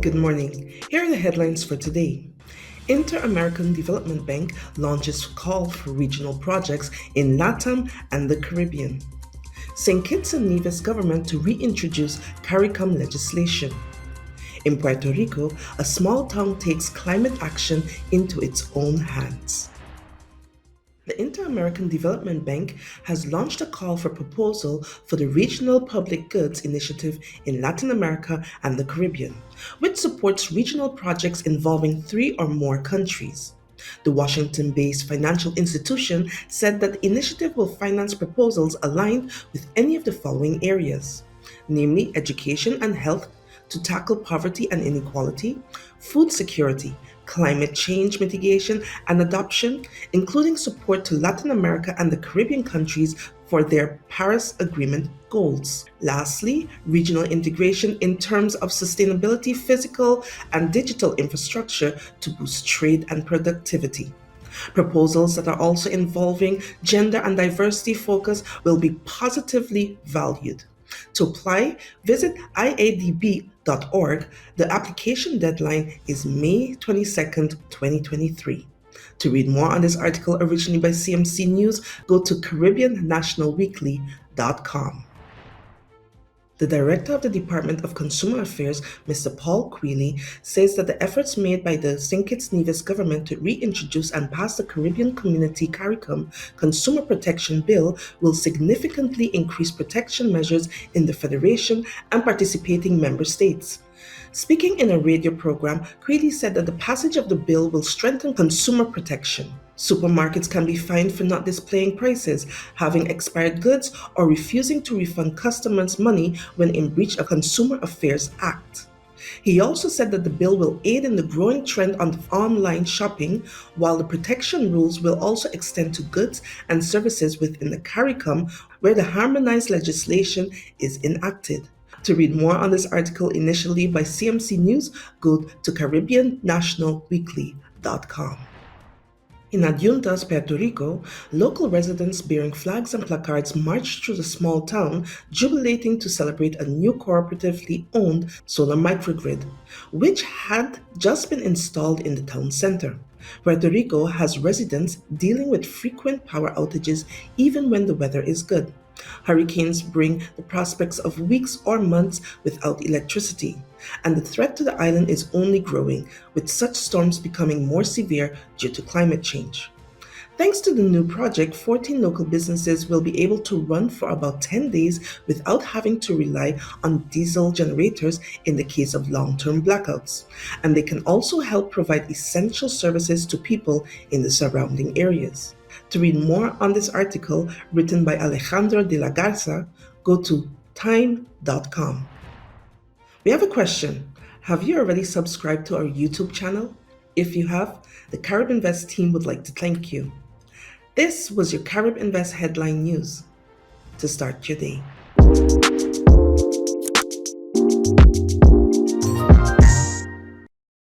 Good morning. Here are the headlines for today. Inter-American Development Bank launches call for regional projects in Latam and the Caribbean. St. Kitts and Nevis Government to reintroduce CARICOM legislation. In Puerto Rico, a small town takes climate action into its own hands. The Inter-American Development Bank has launched a call for proposal for the Regional Public Goods Initiative in Latin America and the Caribbean, which supports regional projects involving 3 or more countries. The Washington-based financial institution said that the initiative will finance proposals aligned with any of the following areas, namely education and health to tackle poverty and inequality, food security, climate change mitigation and adoption, including support to Latin America and the Caribbean countries for their Paris Agreement goals. Lastly, regional integration in terms of sustainability, physical and digital infrastructure to boost trade and productivity. Proposals that are also involving gender and diversity focus will be positively valued. To apply, visit iadb.org. The application deadline is May 22nd, 2023. To read more on this article originally by CMC News, go to CaribbeanNationalWeekly.com. The Director of the Department of Consumer Affairs, Mr. Paul Quealy, says that the efforts made by the St. Kitts-Nevis Government to reintroduce and pass the Caribbean Community CARICOM Consumer Protection Bill will significantly increase protection measures in the Federation and participating member states. Speaking in a radio program, Quealy said that the passage of the bill will strengthen consumer protection. Supermarkets can be fined for not displaying prices, having expired goods, or refusing to refund customers money when in breach of Consumer Affairs Act. He also said that the bill will aid in the growing trend of online shopping, while the protection rules will also extend to goods and services within the CARICOM, where the harmonized legislation is enacted. To read more on this article initially by CMC News, go to CaribbeanNationalWeekly.com. In Adjuntas, Puerto Rico, local residents bearing flags and placards marched through the small town, jubilating to celebrate a new cooperatively owned solar microgrid, which had just been installed in the town center. Puerto Rico has residents dealing with frequent power outages even when the weather is good. Hurricanes bring the prospects of weeks or months without electricity, and the threat to the island is only growing, with such storms becoming more severe due to climate change. Thanks to the new project, 14 local businesses will be able to run for about 10 days without having to rely on diesel generators in the case of long-term blackouts, and they can also help provide essential services to people in the surrounding areas. To read more on this article written by Alejandro de la Garza, go to time.com. We have a question. Have you already subscribed to our YouTube channel? If you have, the Caribinvestv team would like to thank you. This was your Caribinvestv headline news to start your day.